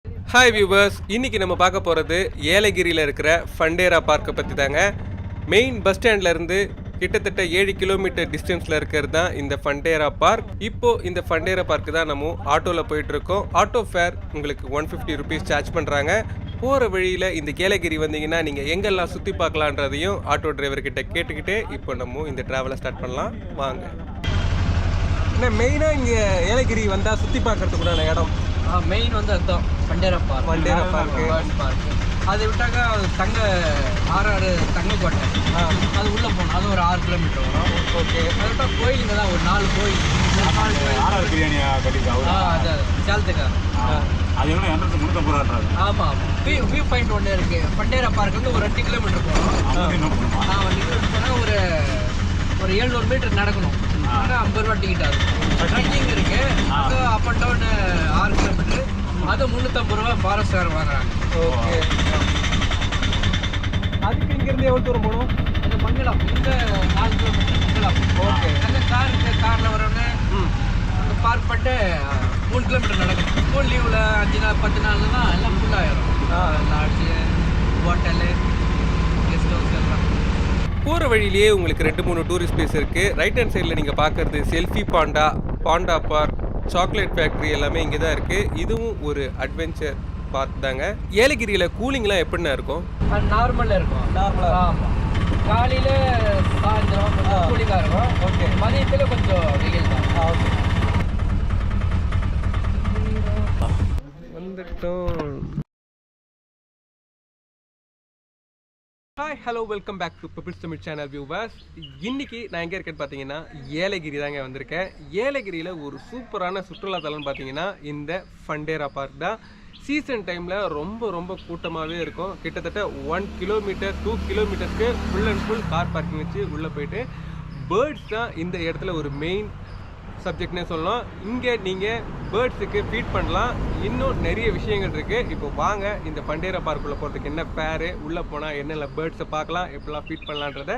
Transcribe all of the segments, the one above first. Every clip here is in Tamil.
ஹாய் வியூவர்ஸ், இன்னைக்கு நம்ம பார்க்க போகிறது ஏலகிரியில் இருக்கிற ஃபண்டேரா பார்க்கை பற்றி தாங்க. மெயின் பஸ் ஸ்டாண்ட்லேருந்து கிட்டத்தட்ட 7 கிலோமீட்டர் டிஸ்டன்ஸில் இருக்கிறது தான் இந்த ஃபண்டேரா பார்க். இப்போது இந்த ஃபண்டேரா பார்க்கு தான் நம்ம ஆட்டோவில் போயிட்டுருக்கோம். ஆட்டோ ஃபேர் உங்களுக்கு 150 ருபீஸ் சார்ஜ் பண்ணுறாங்க. போகிற வழியில் இந்த ஏலகிரி வந்தீங்கன்னா நீங்கள் எங்கெல்லாம் சுற்றி பார்க்கலான்றதையும் ஆட்டோ டிரைவர்கிட்ட கேட்டுக்கிட்டே இப்போ நம்ம இந்த ட்ராவலை ஸ்டார்ட் பண்ணலாம் வாங்க. என்ன மெயினாக இங்கே ஏலகிரி வந்தால் சுற்றி பார்க்கறதுக்குண்டான இடம் மெயின் வந்து அதுதான் ஃபண்டேரா பார்க். அதை விட்டாக்கா தங்க ஆறாறு தங்கக்கோட்டை, அது உள்ளே போகணும். அது ஒரு 6 கிலோமீட்டர் வரும். ஓகே, அது விட்டா கோயிலுங்க தான் ஒரு 4 கோயில். அது சேலத்துக்காக ஆமாம். வியூ பாயிண்ட் ஒன்று இருக்குது. ஃபண்டேரா பார்க் வந்து ஒரு 2 கிலோமீட்டர் போகணும். போனால் ஒரு 700 மீட்டர் நடக்கணும். ஆனால் 50 ரூபா டிக்கெட் ஆகும். ட்ரெக்கிங் இருக்குது. அது அப் அண்ட் டவுன் 6 கிலோமீட்டரு. அது 350 ரூபா ஃபாரஸ்ட் கார் வாங்குறாங்க. ஓகே, அதுக்கு இங்கேருந்து எவ்வளோ தூரம் போகணும்? அது மங்கலம், இந்த 4 கிலோமீட்டர் மங்கலம். ஓகே, அந்த காரில் வரவங்க அந்த பார்க் பண்ணிட்டு 3 கிலோமீட்டர் நடக்கணும். ஸ்கூல் லீவில் 5 நாள் 10 நாள்னா எல்லாம் ஃபுல்லாகிடும். லாட்ஜு, ஹோட்டலு, கெஸ்ட் ஹவுஸ் எல்லாம். போகிற வழியிலேயே உங்களுக்கு 2-3 டூரிஸ்ட் பிளேஸ் இருக்குது. ரைட் ஹேண்ட் சைடில் நீங்கள் பார்க்குறது selfie Panda, Panda park, chocolate factory எல்லாமே இங்கே தான் இருக்குது. இதுவும் ஒரு அட்வென்ச்சர் பார்க் தாங்க. ஏலகிரியில் கூலிங்லாம் எப்படின்னா இருக்கும்? நார்மலாக இருக்கும். ஆமாம், காலையில் சாயந்தரம் கூலிங்காக இருக்கும். ஓகே, மதியத்தில் கொஞ்சம் வெயில் தான். ஓகே, வந்துட்டோம். Hi, hello, welcome back to peoples Tamil channel viewers. இன்னைக்கு நான் எங்கே இருக்கேன்னு பார்த்தீங்கன்னா ஏலகிரி தாங்க வந்திருக்கேன். ஏலகிரியில் ஒரு சூப்பரான சுற்றுலாத்தலம்னு பார்த்தீங்கன்னா இந்த ஃபண்டேரா பார்க் தான். சீசன் டைமில் ரொம்ப கூட்டமாகவே இருக்கும். கிட்டத்தட்ட 1 கிலோமீட்டர் 2 கிலோமீட்டர்ஸ்க்கு full and full car parking வச்சு உள்ளே போயிட்டு பேர்ட்ஸ் தான் இந்த இடத்துல ஒரு மெயின் சப்ஜெக்ட்னே சொல்லலாம். இங்கே நீங்கள் பேர்ட்ஸுக்கு ஃபீட் பண்ணலாம். இன்னும் நிறைய விஷயங்கள் இருக்குது. இப்போ வாங்க இந்த ஃபண்டேரா பார்க்குள்ளே போகிறதுக்கு என்ன ஃபேரு, உள்ளே போனால் என்னென்ன பேர்ட்ஸை பார்க்கலாம், எப்படிலாம் ஃபீட் பண்ணலான்றதை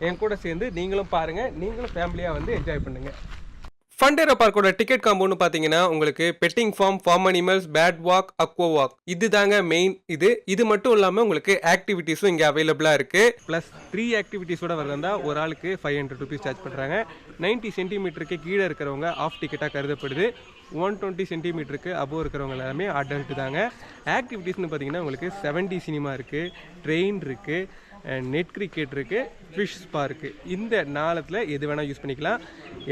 என் கூட சேர்ந்து நீங்களும் பாருங்கள். நீங்களும் ஃபேமிலியாக வந்து என்ஜாய் பண்ணுங்கள். ஃபண்டேரா பார்க்கோட டிக்கெட் காம்போன்னு பார்த்தீங்கன்னா உங்களுக்கு petting farm animals, bat walk, aqua walk, இது தாங்க மெயின். இது மட்டும் இல்லாமல் உங்களுக்கு ஆக்டிவிட்டீஸும் இங்கே அவைலபிளாக இருக்குது. ப்ளஸ் 3 ஆக்டிவிட்டீஸோட வரதா ஒரு ஆளுக்கு 500 ருபீஸ் சார்ஜ் பண்ணுறாங்க. 90 சென்டிமீட்டருக்கு கீழே இருக்கிறவங்க ஆஃப் டிக்கெட்டாக கருதப்படுது. 120 சென்டிமீட்டருக்கு அபோவ் இருக்கிறவங்க எல்லாமே அடல்ட் தாங்க. ஆக்டிவிட்டீஸ்னு பார்த்தீங்கன்னா உங்களுக்கு 7D சினிமா இருக்குது, ட்ரெயின் இருக்குது, நெட் கிரிக்கெட் இருக்குது, ஃபிஷ் ஸ்பா இருக்குது. இந்த நாளத்தில் எது வேணால் யூஸ் பண்ணிக்கலாம்.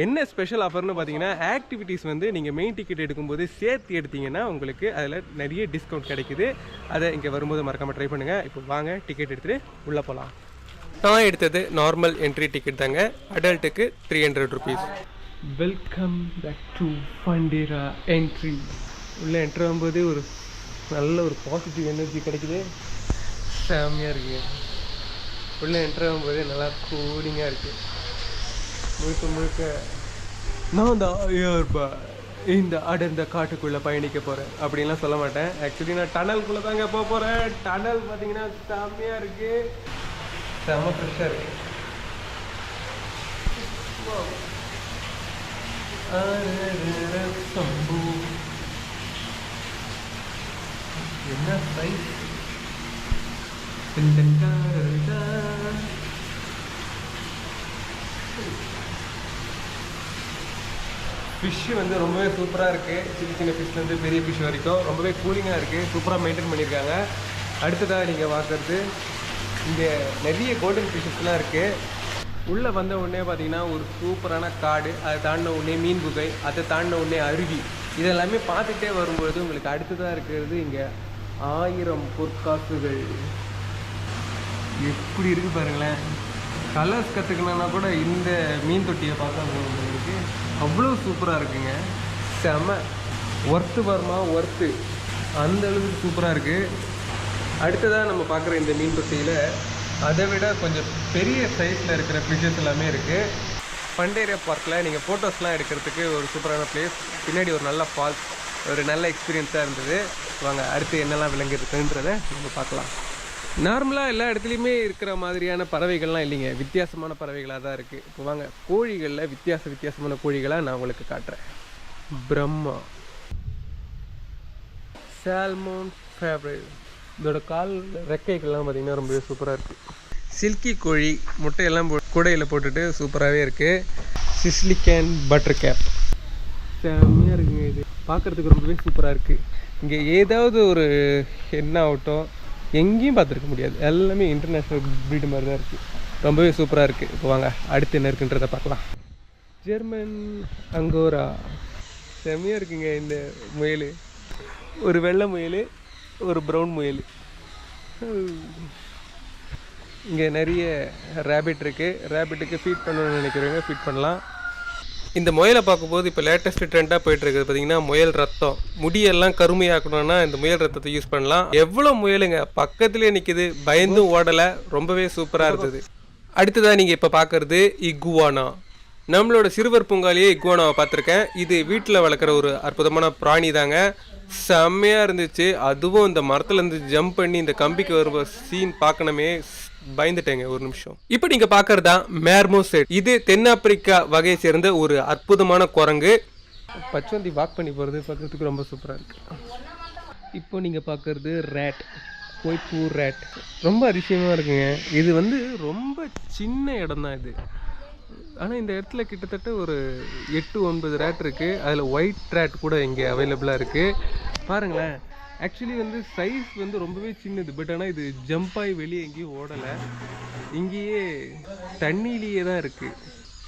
என்ன ஸ்பெஷல் ஆஃபர்னு பார்த்தீங்கன்னா ஆக்டிவிட்டீஸ் வந்து நீங்கள் மெயின் டிக்கெட் எடுக்கும்போது சேர்த்து எடுத்தீங்கன்னா உங்களுக்கு அதில் நிறைய டிஸ்கவுண்ட் கிடைக்குது. அதை இங்கே வரும்போது மறக்காமல் ட்ரை பண்ணுங்கள். இப்போ வாங்க டிக்கெட் எடுத்துகிட்டு உள்ளே போகலாம். நான் எடுத்தது நார்மல் என்ட்ரி டிக்கெட் தாங்க. அடல்ட்டுக்கு 300 rupees. Welcome back to Fundera entry. உள்ளே என்ட்ரி ஆகும்போது ஒரு நல்ல ஒரு பாசிட்டிவ் எனர்ஜி கிடைக்குது. செம்மையாக இருக்குது. உள்ளே என்ட்ரி ஆகும்போது நல்லா கூலிங்காக இருக்குது. முழுக்க நான் தான் இந்த அடர்ந்த காட்டுக்குள்ளே பயணிக்க போகிறேன் அப்படின்லாம் சொல்ல மாட்டேன். ஆக்சுவலி நான் டனல்குள்ளே தாங்க போக போகிறேன். டனல் பார்த்தீங்கன்னா செம்மையாக இருக்குது, செம்ம ஃப்ரெஷ்ஷாக இருக்குது. என்ன சைஸ்! ஃபிஷ்ஷு வந்து ரொம்பவே சூப்பராக இருக்குது. சின்ன ஃபிஷ்லேருந்து பெரிய ஃபிஷ் வரைக்கும் ரொம்பவே கூலிங்காக இருக்குது. சூப்பராக மெயின்டைன் பண்ணியிருக்காங்க. அடுத்ததாக நீங்கள் பார்க்குறது இங்கே நிறைய கோல்டன் ஃபிஷ்ஷஸ்லாம் இருக்குது. உள்ளே வந்த உடனே பார்த்தீங்கன்னா ஒரு சூப்பரான காடு, அதை தாண்டின உடனே மீன் குகை, அதை தாண்டின உடனே அருவி, இதெல்லாமே பார்த்துட்டே வரும்பொழுது உங்களுக்கு அடுத்ததாக இருக்கிறது இங்கே 1000 பொற்காசுகள். எப்படி இருக்குது பாருங்களேன். கலர்ஸ் கற்றுக்கணுன்னா கூட இந்த மீன் தொட்டியை பார்த்தா உங்களுக்கு அவ்வளோ சூப்பராக இருக்குங்க. செம ஒர்த்து வருமா, ஒர்த்து அந்த அளவுக்கு சூப்பராக இருக்குது. அடுத்ததாக நம்ம பார்க்குற இந்த மீன் தொட்டியில் அதை விட கொஞ்சம் பெரிய சைஸில் இருக்கிற ஃபிஷ்ஷஸ் எல்லாமே இருக்குது. ஃபண்டேரா பார்க்கில் நீங்கள் ஃபோட்டோஸ்லாம் எடுக்கிறதுக்கு ஒரு சூப்பரான பிளேஸ். பின்னாடி ஒரு நல்ல ஃபால்ஸ், ஒரு நல்ல எக்ஸ்பீரியன்ஸாக இருந்தது. வாங்க அடுத்து என்னெல்லாம் விலங்கு இருக்குன்றதை நம்ம பார்க்கலாம். நார்மலாக எல்லா இடத்துலையுமே இருக்கிற மாதிரியான பறவைகள்லாம் இல்லைங்க, வித்தியாசமான பறவைகளாக தான் இருக்குது. இப்போ வாங்க கோழிகளில் வித்தியாசமான கோழிகளாக நான் உங்களுக்கு காட்டுறேன். Brahma, Salmon favourite. இதோட கால் ரெக்கைகள்லாம் பார்த்திங்கன்னா ரொம்பவே சூப்பராக இருக்குது. சில்கி கோழி முட்டையெல்லாம் கூடையில் போட்டுட்டு சூப்பராகவே இருக்குது. சிஸ்லிகேன் பட்டர் கேப் செம்மையாக இருக்குங்க. இது பார்க்குறதுக்கு ரொம்பவே சூப்பராக இருக்குது. இங்கே ஏதாவது ஒரு என்ன ஆகட்டும் எங்கேயும் பார்த்துருக்க முடியாது. எல்லாமே இன்டர்நேஷ்னல் ப்ரீடு மாதிரி தான் இருக்குது. ரொம்பவே சூப்பராக இருக்குது. இப்போ வாங்க அடுத்து என்ன இருக்குன்றதை பார்க்கலாம். ஜெர்மன் அங்கோரா செம்மையாக இருக்குங்க. இந்த முயல் ஒரு வெள்ளை முயல், ஒரு ப்ரௌன் முயல். இங்கே நிறைய ரேபிட் இருக்குது. ரேபிட்டுக்கு ஃபீட் பண்ணணும்னு நினைக்கிறவங்க ஃபீட் பண்ணலாம். இந்த முயலை பார்க்கும்போது இப்போ லேட்டஸ்ட் ட்ரெண்டாக போயிட்டுருக்குது பார்த்திங்கன்னா முயல் ரத்தம். முடியெல்லாம் கருமையாக்கணும்னா இந்த முயல் ரத்தத்தை யூஸ் பண்ணலாம். எவ்வளோ முயலுங்க பக்கத்துலேயே நிற்கிது, பயந்தும் ஓடலை. ரொம்பவே சூப்பராக இருந்தது. அடுத்ததாக நீங்கள் இப்போ பார்க்குறது இகுவானா. நம்மளோட சிறுவர் பூங்காலேயே இகுவானாவை பார்த்துருக்கேன். இது வீட்டில் வளர்க்குற ஒரு அற்புதமான பிராணி தாங்க. செம்மையாக இருந்துச்சு. அதுவும் இந்த மரத்துலேருந்து ஜம்ப் பண்ணி இந்த கம்பிக்கு வரும் சீன் பார்க்கணுமே, பயந்துட்டேங்க ஒரு நிமிஷம். இப்போ நீங்கள் பார்க்குறது தான் மேர்மோசெட். இது தென்னாப்பிரிக்கா வகையை சேர்ந்த ஒரு அற்புதமான குரங்கு. பச்சவந்தி வாக் பண்ணி போகிறது பார்க்குறதுக்கு ரொம்ப சூப்பராக இருக்குது. இப்போ நீங்கள் பார்க்குறது ரேட், கோய்ப்பூர் ரேட். ரொம்ப அதிசயமாக இருக்குங்க. இது வந்து ரொம்ப சின்ன இடம் தான் இது. ஆனால் இந்த இடத்துல கிட்டத்தட்ட ஒரு 8-9 ரேட் இருக்குது. அதில் ஒயிட் ரேட் கூட இங்கே அவைலபிளாக இருக்குது. பாருங்களேன், ஆக்சுவலி வந்து சைஸ் வந்து ரொம்பவே சின்னது. பட் ஆனால் இது ஜம்ப் ஆகி வெளியே எங்கேயும் ஓடலை, இங்கேயே தண்ணியிலேயே தான் இருக்குது.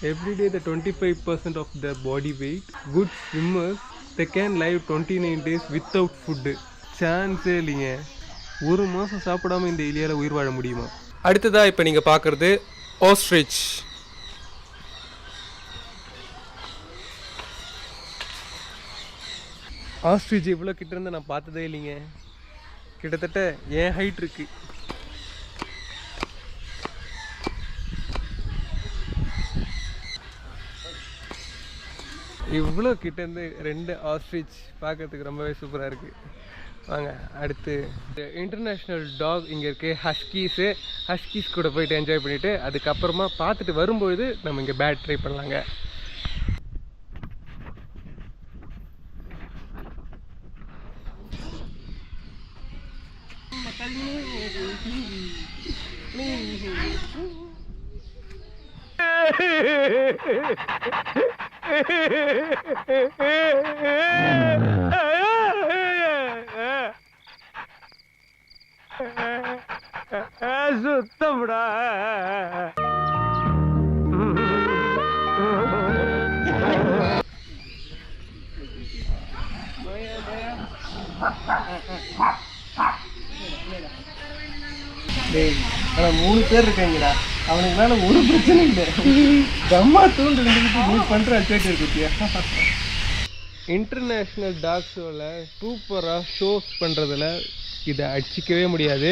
Everyday the 25% of the body weight. Good swimmers, they can live 29 days without food. சான்ஸே இல்லைங்க. ஒரு மாதம் சாப்பிடாம இந்த ஏரியாவில் உயிர் வாழ முடியுமா? அடுத்ததாக இப்போ நீங்கள் பார்க்குறது ஆஸ்ட்ரிச். ஆஸ்ட்ரிச் இவ்வளோ கிட்ட இருந்து நான் பார்த்ததே இல்லைங்க. கிட்டத்தட்ட என் ஹைட் இருக்கு. இவ்வளோ கிட்ட இருந்து 2 ஆஸ்ட்ரிச் பார்க்கறதுக்கு ரொம்பவே சூப்பராக இருக்கு. வாங்க அடுத்து இன்டர்நேஷ்னல் டாக் இங்கே இருக்குது. ஹஸ்கீஸ் கூட போயிட்டு என்ஜாய் பண்ணிவிட்டு அதுக்கப்புறமா பார்த்துட்டு வரும்பொழுது நம்ம இங்கே பேட் ட்ரை பண்ணலாங்க. சுத்தம்டா. ஆனால் 3 பேர் இருக்காங்கடா. அவனுக்கு மேலே ஒரு பிரச்சனை இல்லை. கம்மா தூண்டு இருந்துக்கிட்டு நீ பண்ணுற அச்சேட்டு இருக்குத்தியா. இன்டர்நேஷ்னல் டாக் ஷோவில் சூப்பராக ஷோஸ் பண்ணுறதுல இதை அடிச்சிக்கவே முடியாது.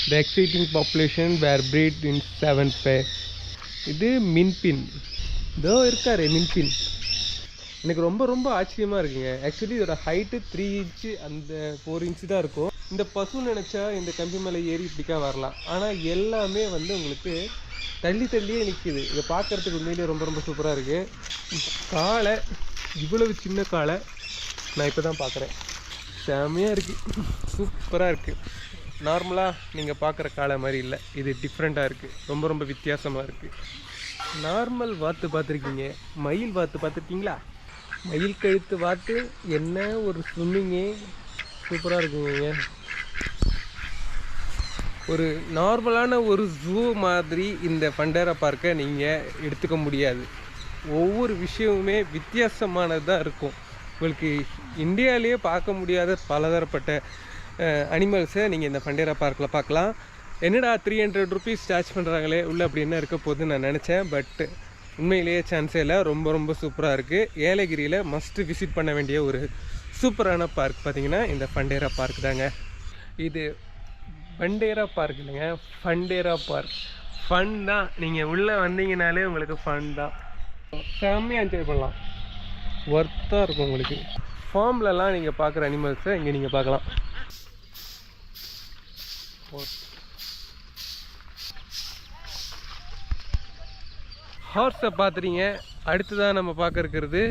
த எக்ஸைட்டிங் பாப்புலேஷன் வேர் பிரீட் இன் 7 pairs. இது மின்பின். இதோ இருக்காரு மின்பின். எனக்கு ரொம்ப ரொம்ப ஆச்சரியமாக இருக்குங்க. ஆக்சுவலி இதோட ஹைட்டு 3 இன்ச்சு அந்த 4 இன்ச்சு தான் இருக்கும். இந்த பசு நினச்சா இந்த கம்பி மேலே ஏறி இப்படிக்கா வரலாம். ஆனால் எல்லாமே வந்து உங்களுக்கு தள்ளியே நிற்கிது. இதை பார்க்குறதுக்கு உண்மையிலேயே ரொம்ப ரொம்ப சூப்பராக இருக்குது. காலை இவ்வளவு சின்ன காலை நான் இப்போ தான் பார்க்குறேன். செம்மையாக இருக்குது, சூப்பராக இருக்குது. நார்மலாக நீங்கள் பார்க்குற காலை மாதிரி இல்லை, இது டிஃப்ரெண்ட்டாக இருக்குது. ரொம்ப ரொம்ப வித்தியாசமாக இருக்குது. நார்மல் வாத்து பார்த்துருக்கீங்க, மயில் வாத்து பார்த்துருக்கீங்களா? மயில் கழுத்து வாத்து என்ன ஒரு ஸ்விம்மிங்கே சூப்பராக இருக்குங்க. ஒரு நார்மலான ஒரு ஜூ மாதிரி இந்த ஃபண்டேரா பார்க்கை நீங்கள் எடுத்துக்க முடியாது. ஒவ்வொரு விஷயமுமே வித்தியாசமானது தான் இருக்கும். உங்களுக்கு இந்தியாவிலேயே பார்க்க முடியாத பலதரப்பட்ட அனிமல்ஸை நீங்கள் இந்த ஃபண்டேரா பார்க்கில் பார்க்கலாம். என்னடா 300 rupees சார்ஜ் பண்ணுறாங்களே உள்ளே அப்படி என்ன இருக்க போகுதுன்னு நான் நினச்சேன். பட் உண்மையிலேயே சான்ஸே இல்லை. ரொம்ப ரொம்ப சூப்பராக இருக்குது. ஏலகிரியில் மஸ்ட்டு விசிட் பண்ண வேண்டிய ஒரு சூப்பரான பார்க் பார்த்திங்கன்னா இந்த ஃபண்டேரா பார்க் தாங்க. இது ஃபண்டேரா பார்க் இல்லைங்க, ஃபண்டேரா பார்க். ஃபன் தான். நீங்கள் உள்ளே வந்தீங்கனாலே உங்களுக்கு ஃபன் தான். செம்மையாக என்ஜாய் பண்ணலாம். ஒர்த்தாக இருக்கும் உங்களுக்கு. ஃபார்ம்லலாம் நீங்கள் பார்க்குற அனிமல்ஸை இங்கே நீங்கள் பார்க்கலாம். ஹார்ஸை பார்த்துறீங்க. அடுத்ததான் நம்ம பார்க்க இருக்கிறது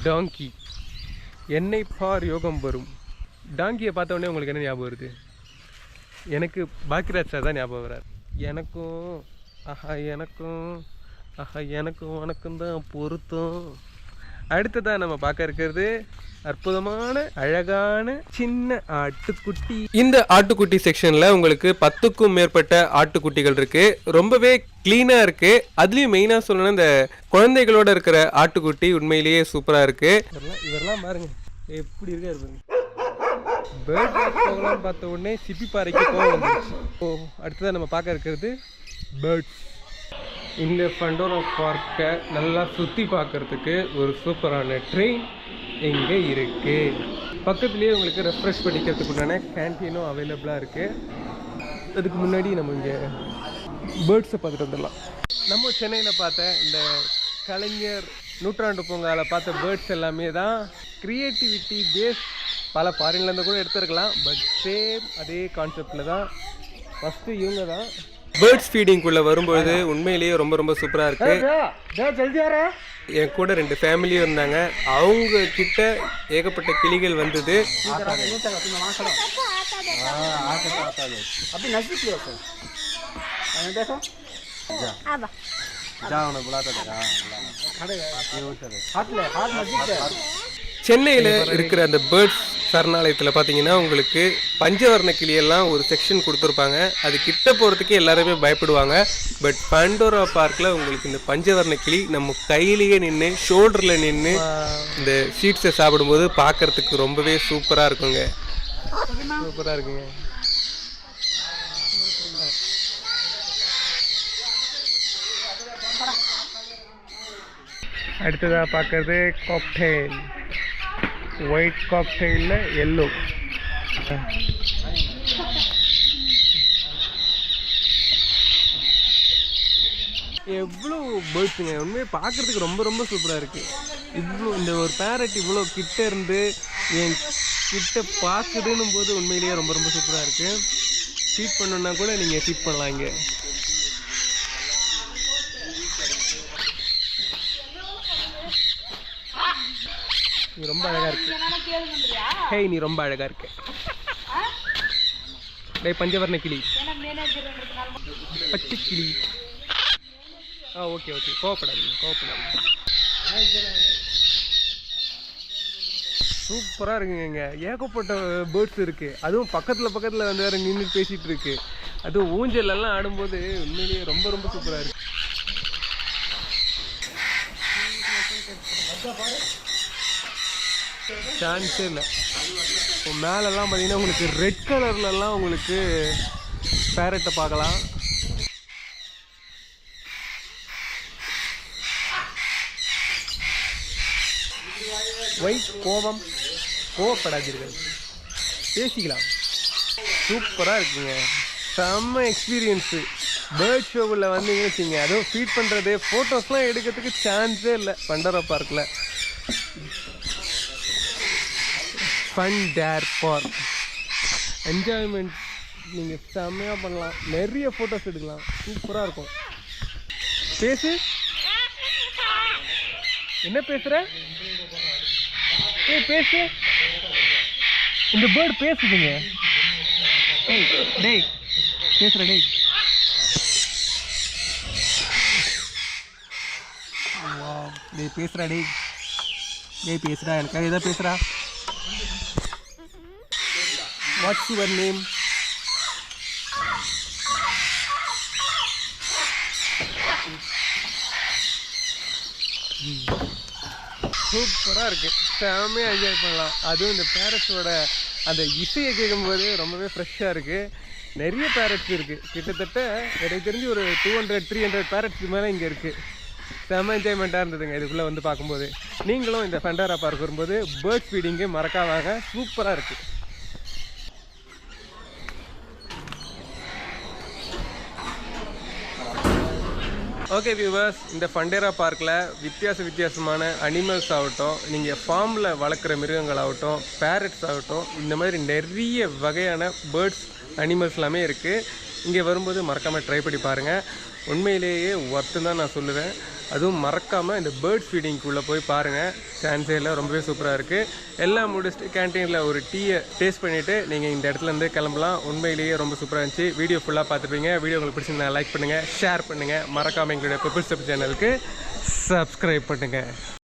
டாங்கி. என்னை பார் யோகம் வரும். டாங்கியை பார்த்த உடனே உங்களுக்கு என்ன ஞாபகம் வருது? எனக்கு பாக்கியராஜ் சார் தான் ஞாபகம் வர்றார். எனக்கும் உனக்கும் தான் பொருத்தம். அடுத்ததான் நம்ம பார்க்க இருக்கிறது அற்புதமான அழகான சின்ன ஆட்டுக்குட்டி. இந்த ஆட்டுக்குட்டி செக்ஷன்ல உங்களுக்கு 10க்கும் மேற்பட்ட ஆட்டுக்குட்டிகள் இருக்கு. ரொம்பவே கிளீனா இருக்கு. அதுலயும் மெயினா சொல்லணும், இந்த குழந்தைகளோட இருக்கிற ஆட்டுக்குட்டி உண்மையிலேயே சூப்பரா இருக்கு. இவரெல்லாம் பாருங்க எப்படி இருக்காரு பாருங்க. பேர்ட் வாட்ச் போகலாம்னு பார்த்த உடனே சிப்பி பாறைக்கு கோவம் வந்துருச்சு. அடுத்ததான் நம்ம பார்க்க இருக்கிறது பேர்ட்ஸ். இந்த ஃபண்டோரா பார்க்கை நல்லா சுற்றி பார்க்கறதுக்கு ஒரு சூப்பரான ட்ரெயின் இங்கே இருக்குது. பக்கத்துலேயே உங்களுக்கு ரெஃப்ரெஷ் பண்ணிக்கிறதுக்கு உண்டான கேன்டீனும் அவைலபிளாக இருக்குது. அதுக்கு முன்னாடி நம்ம இங்கே பேர்ட்ஸை பார்த்துட்டு வந்துடலாம். நம்ம சென்னையில் பார்த்த இந்த கலைஞர் நூற்றாண்டு பூங்காவில் பார்த்த பேர்ட்ஸ் எல்லாமே தான் க்ரியேட்டிவிட்டி பேஸ். பல ஃபாரின்லேருந்து கூட எடுத்துருக்கலாம், பட் சேம் அதே கான்செப்டில் தான். ஃபஸ்ட்டு இவங்க தான் பேர்ட்ஸ் ஃபீடிங்குள்ளே வரும்பொழுது உண்மையிலேயே ரொம்ப ரொம்ப சூப்பராக இருக்குது. என் கூட 2 ஃபேமிலியும் இருந்தாங்க. அவங்க கிட்ட ஏகப்பட்ட கிளிகள் வந்தது. சென்னையில் இருக்கிற அந்த பேர்ட்ஸ் சரணாலயத்தில் பார்த்தீங்கன்னா உங்களுக்கு பஞ்சவர்ண கிளியெல்லாம் ஒரு செக்ஷன் கொடுத்துருப்பாங்க. அது கிட்ட போகிறதுக்கே எல்லாருமே பயப்படுவாங்க. பட் பண்டோரா பார்க்கில் உங்களுக்கு இந்த பஞ்சவர்ண கிளி நம்ம கையிலேயே நின்று ஷோல்டரில் நின்று இந்த சீட்ஸை சாப்பிடும்போது பார்க்குறதுக்கு ரொம்பவே சூப்பராக இருக்குங்க. சூப்பராக இருக்குங்க. அடுத்ததாக பார்க்கறது காக்டெயில். White காக்டெயிலில் yellow. எவ்வளோ பேர்ட்ஸுங்க, உண்மையை பார்க்குறதுக்கு ரொம்ப ரொம்ப சூப்பராக இருக்குது. இவ்வளோ இந்த ஒரு பேரட் இவ்வளோ கிட்ட இருந்து என் கிட்ட பார்க்குதுன்னும் போது உண்மையிலேயே ரொம்ப ரொம்ப சூப்பராக இருக்குது. ஃபீட் பண்ணணுன்னா கூட நீங்கள் ஃபீட் பண்ணலாம் இங்கே. நீ ரொம்ப அழகா இருக்கு. ஹேய், நீ ரொம்ப அழகா இருக்கு. டேய் பஞ்சவர்ண கிளி, பச்சை கிளி. ஓகே ஓகே, கோவப்படாது. சூப்பராக இருக்குங்க. ஏகப்பட்ட பேர்ட்ஸ் இருக்கு. அதுவும் பக்கத்தில் வந்து வேற நின்று பேசிட்டு இருக்கு. அதுவும் ஊஞ்சல்லாம் ஆடும்போது உண்மையிலேயே ரொம்ப ரொம்ப சூப்பராக இருக்கு. சான்ஸே இல்லை. மேலெல்லாம் பார்த்தீங்கன்னா உங்களுக்கு ரெட் கலர்லலாம் உங்களுக்கு பேரட்டை பார்க்கலாம். ஒயிட் கோவப்படாதீர்கள், பேசிக்கலாம். சூப்பராக இருக்குங்க. செம்ம எக்ஸ்பீரியன்ஸு. பேர்ட் ஷோவில் வந்தீங்கன்னு வச்சுங்க, அதுவும் ஃபீட் பண்ணுறது ஃபோட்டோஸ்லாம் எடுக்கிறதுக்கு சான்ஸே இல்லை பண்டோரா பார்க்கில். ஃபன் டேர் பார்க் என்ஜாய்மெண்ட் நீங்கள் செம்மையாக பண்ணலாம். நிறைய ஃபோட்டோஸ் எடுக்கலாம். சூப்பராக இருக்கும். பேசு, என்ன பேசுகிற? பேசு. இந்த பேர்டு பேசுதுங்க. டேய் பேசுகிற. டேய் பேசுகிறா. டேய் பேசுகிறா. எனக்காக எதாவது பேசுகிறா. What's your name? சூப்பராக இருக்குது. செம்மையாக என்ஜாய் பண்ணலாம். அதுவும் இந்த பேரட்ஸோட அந்த இசையை கேட்கும்போது ரொம்பவே ஃப்ரெஷ்ஷாக இருக்குது. நிறைய பேரட்ஸ் இருக்குது. கிட்டத்தட்ட எனக்கு தெரிஞ்சு ஒரு 200-300 பேரட்ஸ் மேலே இங்கே இருக்குது. செம்ம என்ஜாய்மெண்ட்டாக இருந்ததுங்க இதுக்குள்ளே வந்து பார்க்கும்போது. நீங்களும் இந்த ஃபண்டோரா பார்க் வரும்போது பேர்ட் ஃபீடிங்கு மறக்காவாங்க. சூப்பராக இருக்குது. ஓகே வியூவர்ஸ், இந்த ஃபண்டோரா பார்க்கில் வித்தியாசமான அனிமல்ஸ் ஆகட்டும், நீங்கள் ஃபார்மில் வளர்க்குற மிருகங்கள் ஆகட்டும், பேரட்ஸ் ஆகட்டும், இந்த மாதிரி நிறைய வகையான பேர்ட்ஸ் அனிமல்ஸ் எல்லாமே இருக்குது. இங்கே வரும்போது மறக்காமல் ட்ரை பண்ணி பாருங்கள். உண்மையிலேயே ஒர்த்து தான் நான் சொல்லுவேன். அதுவும் மறக்காமல் இந்த பேர்ட் ஃபீடிங்குள்ளே போய் பாருங்கள். சான்சேரில் ரொம்பவே சூப்பராக இருக்குது. எல்லாம் முடிச்சுட்டு கேன்டீனில் ஒரு டீயை டேஸ்ட் பண்ணிவிட்டு நீங்கள் இந்த இடத்துலேருந்து கிளம்பலாம். உண்மையிலேயே ரொம்ப சூப்பராக இருந்துச்சு. வீடியோ ஃபுல்லாக பார்த்துருப்பீங்க. வீடியோ உங்களுக்கு பிடிச்சிருந்தா லைக் பண்ணுங்கள், ஷேர் பண்ணுங்கள். மறக்காமல் எங்களுடைய பெப்பிள்ஸ் ஸ்டெப் சேனலுக்கு சப்ஸ்கிரைப் பண்ணுங்கள்.